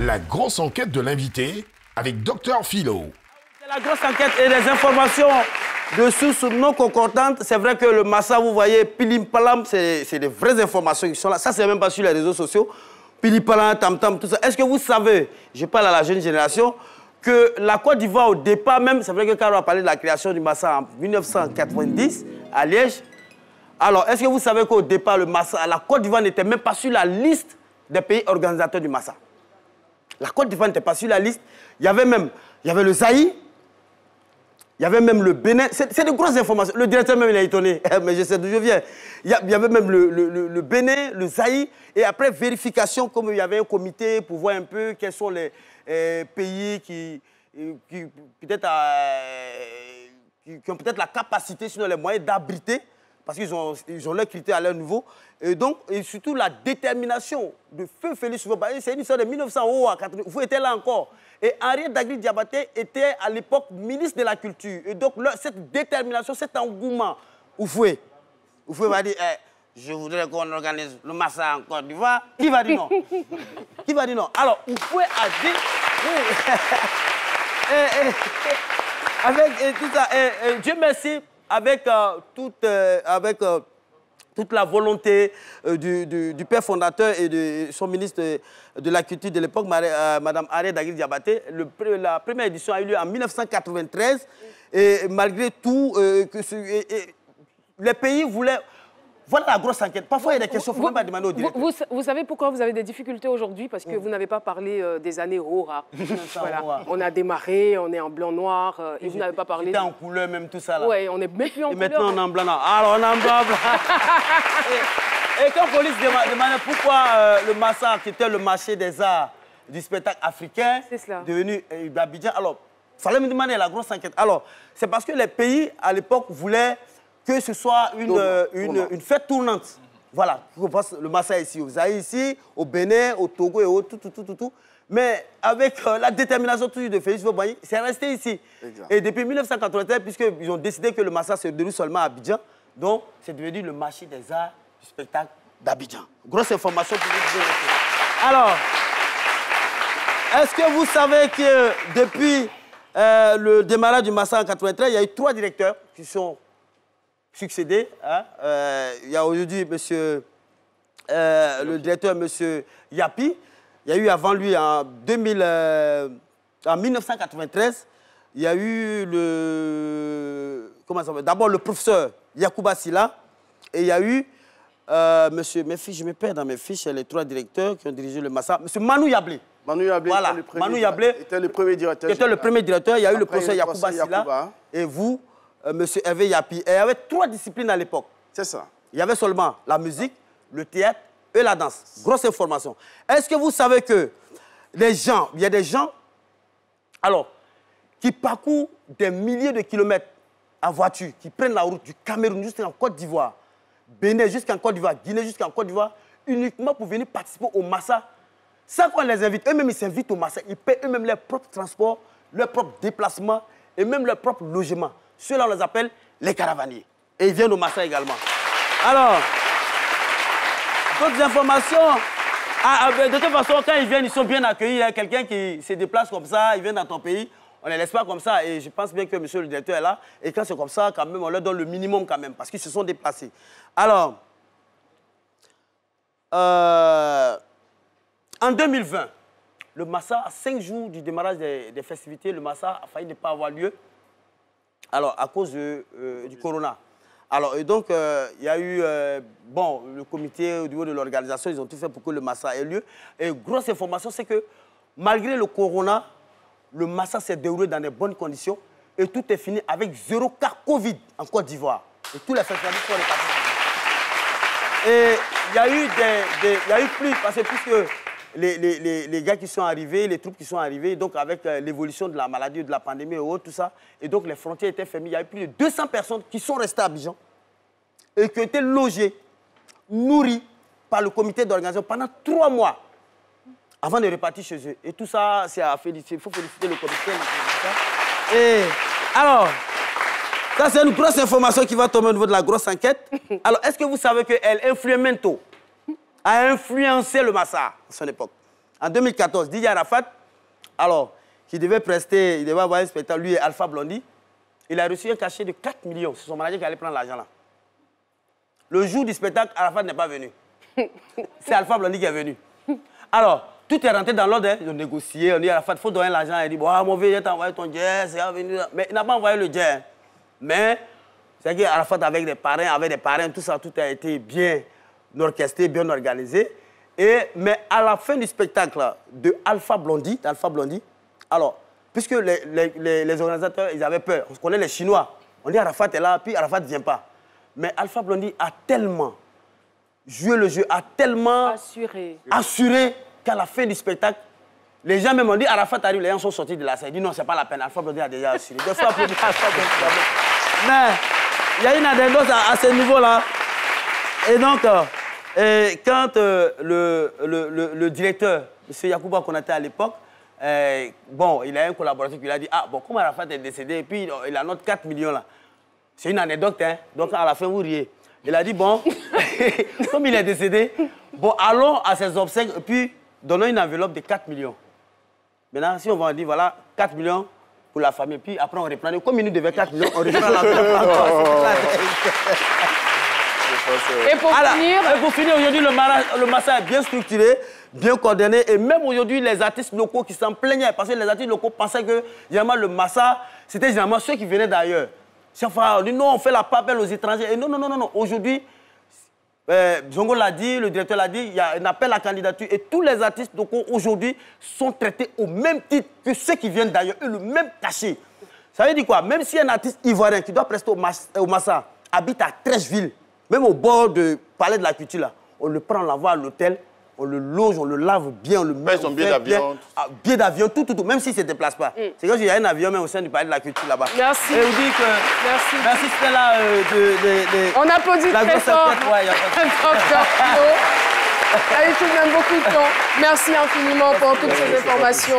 La grosse enquête de l'invité avec Dr Philo. C'est la grosse enquête et les informations de sources non concordantes. C'est vrai que le Massa, vous voyez, Pilim Palam, c'est des vraies informations qui sont là. Ça, c'est même pas sur les réseaux sociaux. Pilim Palam, Tam Tam, tout ça. Est-ce que vous savez, je parle à la jeune génération, que la Côte d'Ivoire, au départ même, c'est vrai que Caro a parlé de la création du Massa en 1990 à Liège. Alors, est-ce que vous savez qu'au départ, le Massa, la Côte d'Ivoire n'était même pas sur la liste des pays organisateurs du Massa? La Côte d'Ivoire n'était pas sur la liste. Il y avait le Zaïre, il y avait même le Bénin. C'est de grosses informations. Le directeur même, il est étonné. Mais je sais d'où je viens. Il y avait même le Bénin, le Zaïre. Et après vérification, comme il y avait un comité pour voir un peu quels sont les pays qui peut-être qui ont peut-être la capacité, sinon les moyens d'abriter, parce qu'ils ont leurs critères à leur niveau. Et donc, et surtout la détermination de feu Félix Houphouët-Boigny, c'est une histoire de 1900 à 80. Vous étiez là encore. Et Henriette Dagri-Diabaté était à l'époque ministre de la Culture. Et donc, cette détermination, cet engouement, Houphouët va dire, je voudrais qu'on organise le Massa en Côte d'Ivoire. Qui va dire non? Qui va dire non? Alors, Houphouët a dit... avec tout ça, Dieu merci, avec toute la volonté du père fondateur et de son ministre de la Culture de l'époque, Mme Henriette Dagri-Diabaté. La première édition a eu lieu en 1993. Et malgré tout, les pays voulaient... Voilà la grosse enquête. Parfois, il y a des questions qu'il ne faut même pas demander au directeur. Vous savez pourquoi vous avez des difficultés aujourd'hui? Parce que vous n'avez pas parlé des années Aura. Voilà. On a démarré, on est en blanc-noir, et vous n'avez pas parlé... C'était en couleur même, tout ça là. Oui, on est même plus en couleur. Et maintenant, on est en blanc-noir. Alors, on est en blanc-blanc. Et quand police demandait pourquoi le Massa, qui était le marché des arts du spectacle africain, devenu d'Abidjan, alors, il fallait me demander la grosse enquête. Alors, c'est parce que les pays, à l'époque, voulaient que ce soit une fête tournante. Voilà, le Massa ici, au Zaïre ici, au Bénin, au Togo et au tout. Mais avec la détermination toujours de Félix Houphouët-Boigny, c'est resté ici. Exact. Et depuis 1993, puisqu'ils ont décidé que le Massa se déroule seulement à Abidjan, donc c'est devenu le marché des arts du spectacle d'Abidjan. Grosse information pour vous. Alors, est-ce que vous savez que depuis le démarrage du Massa en 1993, il y a eu 3 directeurs qui sont succédés. Hein? Il y a aujourd'hui le directeur, M. Yapi. Il y a eu avant lui, en 1993, il y a eu d'abord le professeur Yacouba Silla. Et il y a eu mes fiches, je me perds dans mes fiches, les 3 directeurs qui ont dirigé le Massa. M. Manou Yablé. Manu Yablé, voilà. était le premier directeur. Était le premier directeur. Il y a eu le professeur Yacouba Silla. Et vous, M. Hervé Yapi. Et il y avait 3 disciplines à l'époque. C'est ça. Il y avait seulement la musique, le théâtre et la danse. Grosse information. Est-ce que vous savez que il y a des gens, alors, qui parcourent des milliers de kilomètres en voiture, qui prennent la route du Cameroun jusqu'en Côte d'Ivoire, Bénin jusqu'en Côte d'Ivoire, Guinée jusqu'en Côte d'Ivoire, uniquement pour venir participer au Massa, sans qu'on les invite. Eux-mêmes, ils s'invitent au Massa. Ils paient eux-mêmes leur propre transport, leur propre déplacement et même leur propre logement. Ceux-là, on les appelle les caravaniers. Et ils viennent au Massa également. Alors, d'autres informations. De toute façon, quand ils viennent, ils sont bien accueillis. Il y a quelqu'un qui se déplace comme ça, ils viennent dans ton pays. On ne les laisse pas comme ça. Et je pense bien que monsieur le directeur est là. Et quand c'est comme ça, quand même, on leur donne le minimum quand même, parce qu'ils se sont déplacés. Alors, en 2020, le Massa, à 5 jours du démarrage des festivités, le Massa a failli ne pas avoir lieu. Alors, à cause du corona. Alors, et donc, il y a eu, le comité au niveau de l'organisation, ils ont tout fait pour que le Massa ait lieu. Et grosse information, c'est que malgré le corona, le Massa s'est déroulé dans de bonnes conditions et tout est fini avec 0 cas Covid en Côte d'Ivoire. Et tous les festivals sont repartis. Et il y a eu plus, parce que puisque les gars qui sont arrivés, les troupes qui sont arrivées, donc avec l'évolution de la maladie, de la pandémie et autres, tout ça, et donc les frontières étaient fermées. Il y a eu plus de 200 personnes qui sont restées à Abidjan et qui ont été logées, nourries par le comité d'organisation pendant 3 mois avant de repartir chez eux. Et tout ça, c'est à féliciter. Il faut féliciter le comité. Et alors, ça c'est une grosse information qui va tomber au niveau de la grosse enquête. Alors, est-ce que vous savez qu'El Influemento a influencé le Massa à son époque? En 2014, Didier Arafat, alors, qui devait prester, il devait avoir un spectacle, lui et Alpha Blondy, il a reçu un cachet de 4 millions. C'est son manager qui allait prendre l'argent là. Le jour du spectacle, Arafat n'est pas venu. C'est Alpha Blondy qui est venu. Alors, tout est rentré dans l'ordre. Ils ont négocié. On dit à Arafat, il faut donner l'argent. Il dit, bon, mon vieux, j'ai envoyé ton jet, c'est venu. Mais il n'a pas envoyé le jet. Mais, c'est qu'Arafat, avec des parrains, tout ça, tout a été bien orchestré, bien organisé. Mais à la fin du spectacle de Alpha Blondy, alors, puisque les organisateurs, ils avaient peur. On connaît les Chinois. On dit Arafat est là, puis Arafat ne vient pas. Mais Alpha Blondy a tellement joué le jeu, a tellement assuré qu'à la fin du spectacle, les gens même ont dit Arafat arrive, les gens sont sortis de la salle. Ils disent non, c'est pas la peine, Alpha Blondy a déjà assuré. Deux fois plus mais il y a une anecdote à ce niveau-là. Et donc, quand le directeur, M. Yacouba Konaté à l'époque, bon, il a un collaborateur qui lui a dit, ah bon, comme Arafat est décédé, et puis il a notre 4 millions là. C'est une anecdote, hein. Donc à la fin, vous riez. Il a dit, bon, comme il est décédé, bon, allons à ses obsèques, et puis donnons une enveloppe de 4 millions. Maintenant, si on va dire, voilà, 4 millions pour la famille, puis après on reprend. Comme il nous devait 4 millions, on reprend la Et pour finir, aujourd'hui, le Massa est bien structuré, bien coordonné. Et même aujourd'hui, les artistes locaux qui s'en plaignaient, parce que les artistes locaux pensaient que généralement, le Massa, c'était généralement ceux qui venaient d'ailleurs. Chaque fois, on dit non, on fait la papelle aux étrangers. Et non. Aujourd'hui, Zongo l'a dit, le directeur l'a dit, il y a un appel à candidature. Et tous les artistes locaux aujourd'hui sont traités au même titre que ceux qui viennent d'ailleurs, et le même cachet. Ça veut dire quoi? Même si un artiste ivoirien qui doit prester au Massa habite à Trècheville, même au bord du palais de la culture, là, on le prend, on l'envoie à l'hôtel, on le loge, on le lave bien, on le met son billet d'avion. Billet d'avion, tout, même s'il ne se déplace pas. C'est comme s'il y a un avion même au sein du palais de la culture là-bas. Merci. Et on dit que... Merci Stella on applaudit très fort. Docteur Philo. Ça a eu tout de même beaucoup de temps. Merci infiniment pour toutes ces informations.